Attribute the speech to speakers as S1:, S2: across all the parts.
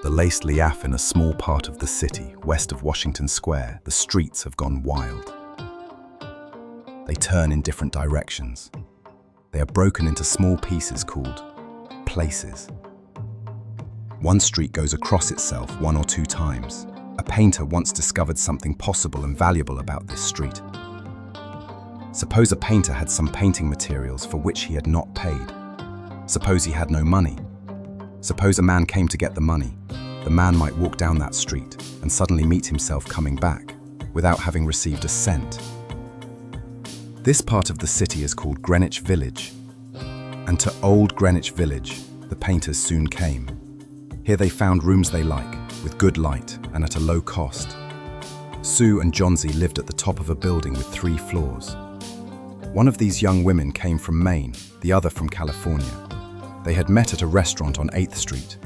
S1: The Lace Liaf in a small part of the city, west of Washington Square, the streets have gone wild. They turn in different directions. They are broken into small pieces called places. One street goes across itself 1 or 2 times. A painter once discovered something possible and valuable about this street. Suppose a painter had some painting materials for which he had not paid. Suppose he had no money. Suppose a man came to get the money. The man might walk down that street and suddenly meet himself coming back without having received a cent. This part of the city is called Greenwich Village. And to old Greenwich Village, the painters soon came. Here they found rooms they like, with good light and at a low cost. Sue and Johnsy lived at the top of a building with 3 floors. One of these young women came from Maine, the other from California. They had met at a restaurant on 8th Street.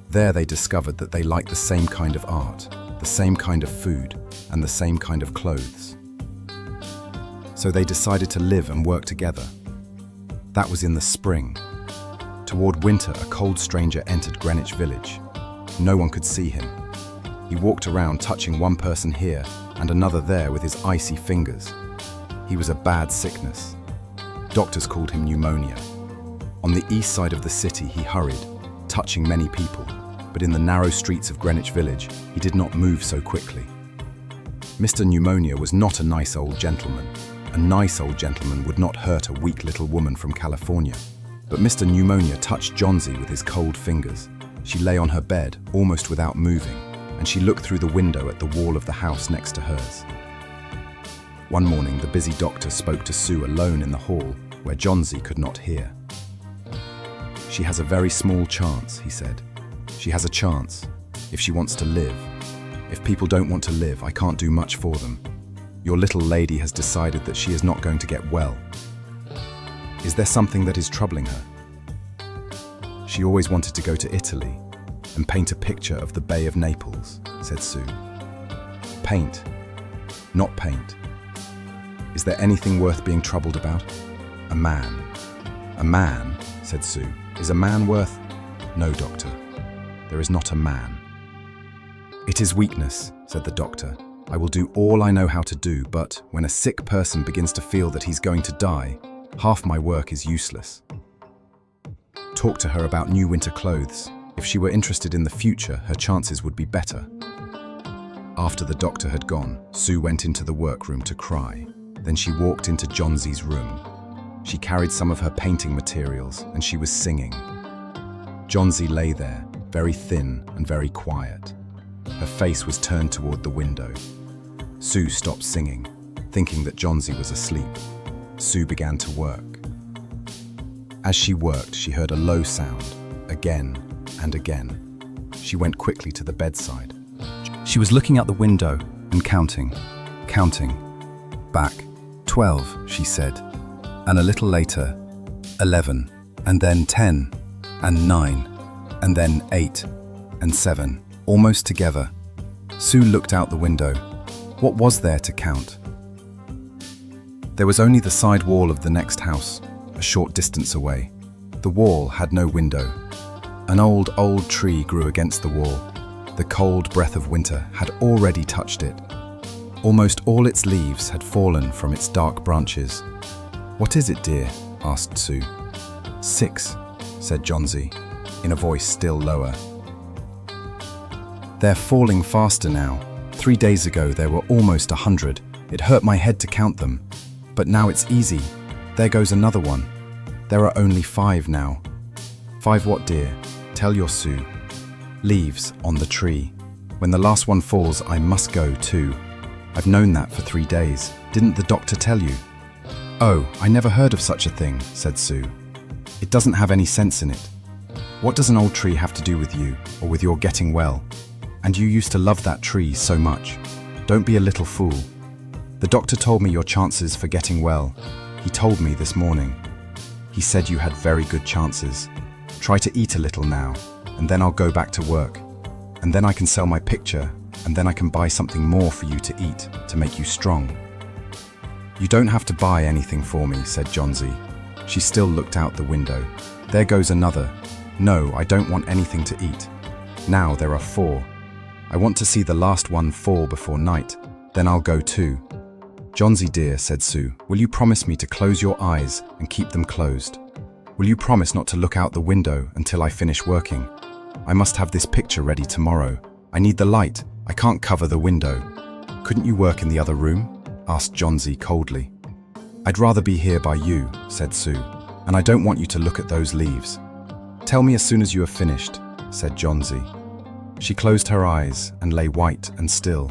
S1: There they discovered that they liked the same kind of art, the same kind of food, and the same kind of clothes. So they decided to live and work together. That was in the spring. Toward winter, a cold stranger entered Greenwich Village. No one could see him. He walked around touching one person here and another there with his icy fingers. He was a bad sickness. Doctors called him pneumonia. On the east side of the city he hurried, touching many people, but in the narrow streets of Greenwich Village he did not move so quickly. Mr. Pneumonia was not a nice old gentleman. A nice old gentleman would not hurt a weak little woman from California. But Mr. Pneumonia touched Johnsy with his cold fingers. She lay on her bed, almost without moving, and she looked through the window at the wall of the house next to hers. One morning, the busy doctor spoke to Sue alone in the hall, where Johnsy could not hear. "She has a very small chance," he said. "She has a chance, if she wants to live. If people don't want to live, I can't do much for them. Your little lady has decided that she is not going to get well. Is there something that is troubling her?" "She always wanted to go to Italy and paint a picture of the Bay of Naples," said Sue. "Paint, not paint. Is there anything worth being troubled about?" "A man." "A man," said Sue. "Is a man worth—" "No, doctor. There is not a man." "It is weakness," said the doctor. "I will do all I know how to do, but when a sick person begins to feel that he's going to die, half my work is useless." Talk to her about new winter clothes. If she were interested in the future, her chances would be better. After the doctor had gone, Sue went into the workroom to cry. Then she walked into Johnsy's room. She carried some of her painting materials and she was singing. Johnsy lay there, very thin and very quiet. Her face was turned toward the window. Sue stopped singing, thinking that Johnsy was asleep. Sue began to work. As she worked, she heard a low sound, again and again. She went quickly to the bedside. She was looking out the window and counting. Back. 12, she said. And a little later, 11, and then 10, and 9, and then 8, and 7, almost together. Sue looked out the window. What was there to count? There was only the side wall of the next house, a short distance away. The wall had no window. An old tree grew against the wall. The cold breath of winter had already touched it. Almost all its leaves had fallen from its dark branches. "What is it, dear?" asked Sue. 6, said Johnsy, in a voice still lower. "They're falling faster now. 3 days ago there were almost 100. It hurt my head to count them. But now it's easy. There goes another one. There are only 5 now." "5 what, dear? Tell your Sue." "Leaves on the tree. When the last one falls, I must go too. I've known that for 3 days. Didn't the doctor tell you?" "Oh, I never heard of such a thing," said Sue. "It doesn't have any sense in it. What does an old tree have to do with you, or with your getting well? And you used to love that tree so much. Don't be a little fool. The doctor told me your chances for getting well. He told me this morning. He said you had very good chances. Try to eat a little now, and then I'll go back to work. And then I can sell my picture, and then I can buy something more for you to eat, to make you strong." "You don't have to buy anything for me," said Johnsy. She still looked out the window. "There goes another. No, I don't want anything to eat. Now there are 4. I want to see the last one fall before night, then I'll go too. Johnsy dear, said Sue, will you promise me to close your eyes and keep them closed? Will you promise not to look out the window until I finish working? I must have this picture ready tomorrow. I need the light. I can't cover the window. Couldn't you work in the other room? Asked Johnsy coldly. I'd rather be here by you, said Sue, and I don't want you to look at those leaves. Tell me as soon as you have finished, said Johnsy. She closed her eyes and lay white and still.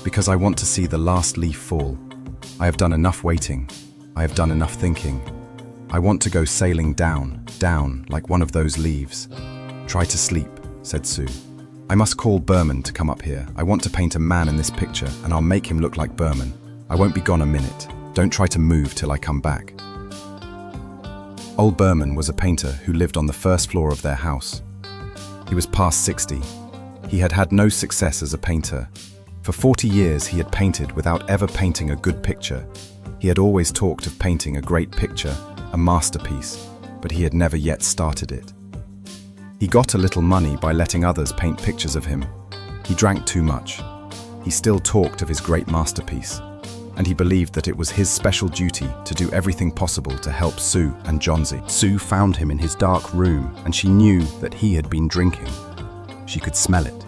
S1: Because I want to see the last leaf fall. I have done enough waiting. I have done enough thinking. I want to go sailing down, down, like one of those leaves. Try to sleep, said Sue. I must call Berman to come up here. I want to paint a man in this picture, and I'll make him look like Berman. I won't be gone a minute. Don't try to move till I come back. Old Berman was a painter who lived on the first floor of their house. He was past 60. He had had no success as a painter. For 40 years he had painted without ever painting a good picture. He had always talked of painting a great picture, a masterpiece, but he had never yet started it. He got a little money by letting others paint pictures of him. He drank too much. He still talked of his great masterpiece, and he believed that it was his special duty to do everything possible to help Sue and Johnsy. Sue found him in his dark room, and she knew that he had been drinking. She could smell it.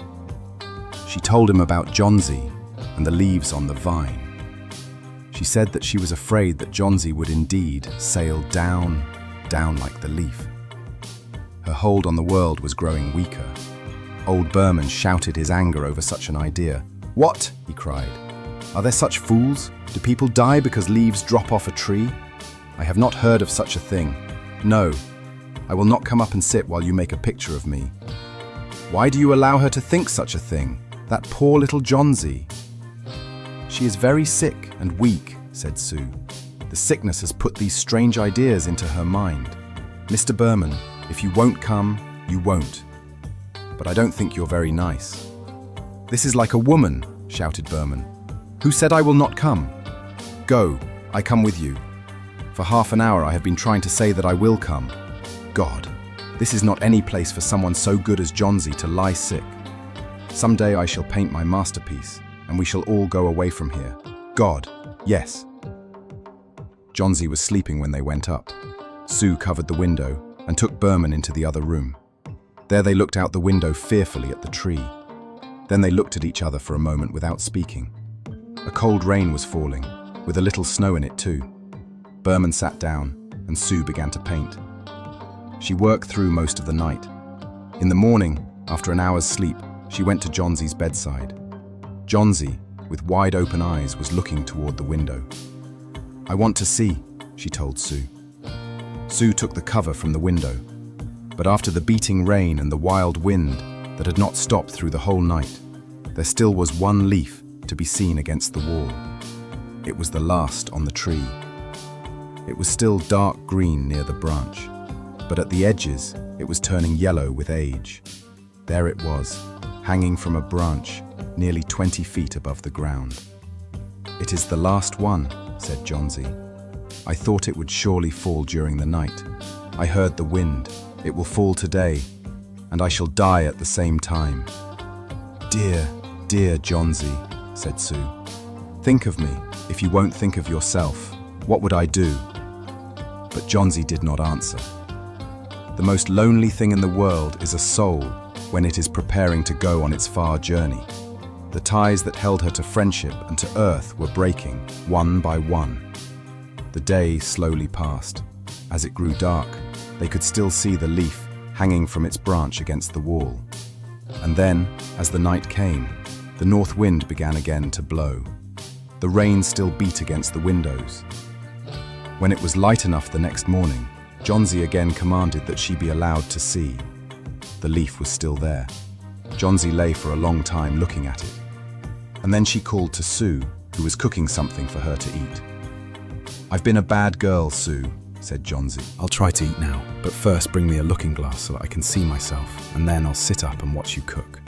S1: She told him about Johnsy and the leaves on the vine. She said that she was afraid that Johnsy would indeed sail down, down like the leaf. Her hold on the world was growing weaker. Old Berman shouted his anger over such an idea. What? He cried. Are there such fools? Do people die because leaves drop off a tree? I have not heard of such a thing. No, I will not come up and sit while you make a picture of me. Why do you allow her to think such a thing? That poor little Johnsy. She is very sick and weak, said Sue. The sickness has put these strange ideas into her mind. Mr. Berman, if you won't come, you won't. But I don't think you're very nice. This is like a woman, shouted Berman. Who said I will not come? Go, I come with you. For half an hour I have been trying to say that I will come. God, this is not any place for someone so good as Johnsy to lie sick. Someday I shall paint my masterpiece, and we shall all go away from here. God, yes. Johnsy was sleeping when they went up. Sue covered the window and took Berman into the other room. There they looked out the window fearfully at the tree. Then they looked at each other for a moment without speaking. A cold rain was falling, with a little snow in it too. Berman sat down, and Sue began to paint. She worked through most of the night. In the morning, after an hour's sleep, she went to Johnsy's bedside. Johnsy, with wide open eyes, was looking toward the window. I want to see, she told Sue. Sue took the cover from the window, but after the beating rain and the wild wind that had not stopped through the whole night, there still was one leaf to be seen against the wall. It was the last on the tree. It was still dark green near the branch, but at the edges it was turning yellow with age. There it was, hanging from a branch nearly 20 feet above the ground. It is the last one, said Johnsy. I thought it would surely fall during the night. I heard the wind. It will fall today, and I shall die at the same time. Dear, dear Johnsy, said Sue. Think of me. If you won't think of yourself, what would I do? But Johnsy did not answer. The most lonely thing in the world is a soul when it is preparing to go on its far journey. The ties that held her to friendship and to earth were breaking, one by one. The day slowly passed. As it grew dark, they could still see the leaf hanging from its branch against the wall. And then, as the night came, the north wind began again to blow. The rain still beat against the windows. When it was light enough the next morning, Johnsy again commanded that she be allowed to see. The leaf was still there. Johnsy lay for a long time looking at it. And then she called to Sue, who was cooking something for her to eat. I've been a bad girl, Sue, said Johnsy. I'll try to eat now, but first bring me a looking glass so that I can see myself, and then I'll sit up and watch you cook.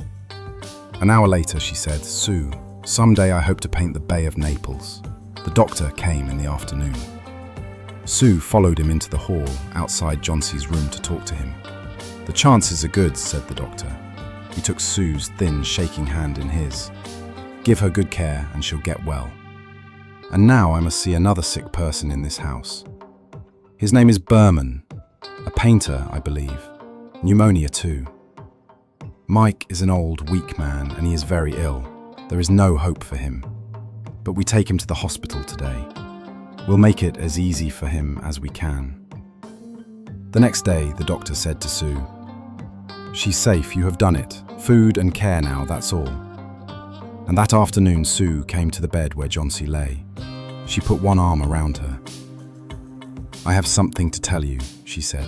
S1: An hour later, she said, Sue, someday I hope to paint the Bay of Naples. The doctor came in the afternoon. Sue followed him into the hall outside Johnsy's room to talk to him. The chances are good, said the doctor. He took Sue's thin, shaking hand in his. "Give her good care and she'll get well. And now I must see another sick person in this house. His name is Berman, a painter, I believe. Pneumonia too. Mike is an old, weak man and he is very ill. There is no hope for him. But we take him to the hospital today. We'll make it as easy for him as we can." The next day, the doctor said to Sue, "She's safe, you have done it. Food and care now, that's all." And that afternoon, Sue came to the bed where Johnsy lay. She put one arm around her. "I have something to tell you," she said.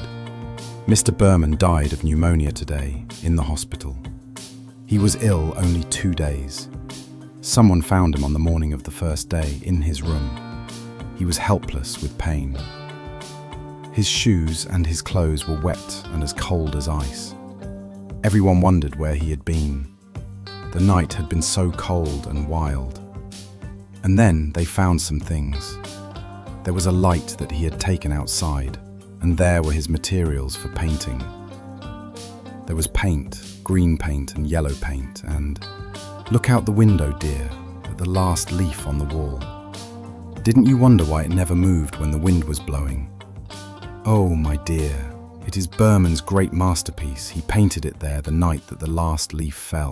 S1: "Mr. Berman died of pneumonia today, in the hospital. He was ill only 2 days. Someone found him on the morning of the first day, in his room. He was helpless with pain. His shoes and his clothes were wet and as cold as ice. Everyone wondered where he had been. The night had been so cold and wild. And then they found some things. There was a light that he had taken outside, and there were his materials for painting. There was paint, green paint and yellow paint, and look out the window, dear, at the last leaf on the wall. Didn't you wonder why it never moved when the wind was blowing? Oh, my dear, it is Berman's great masterpiece. He painted it there the night that the last leaf fell."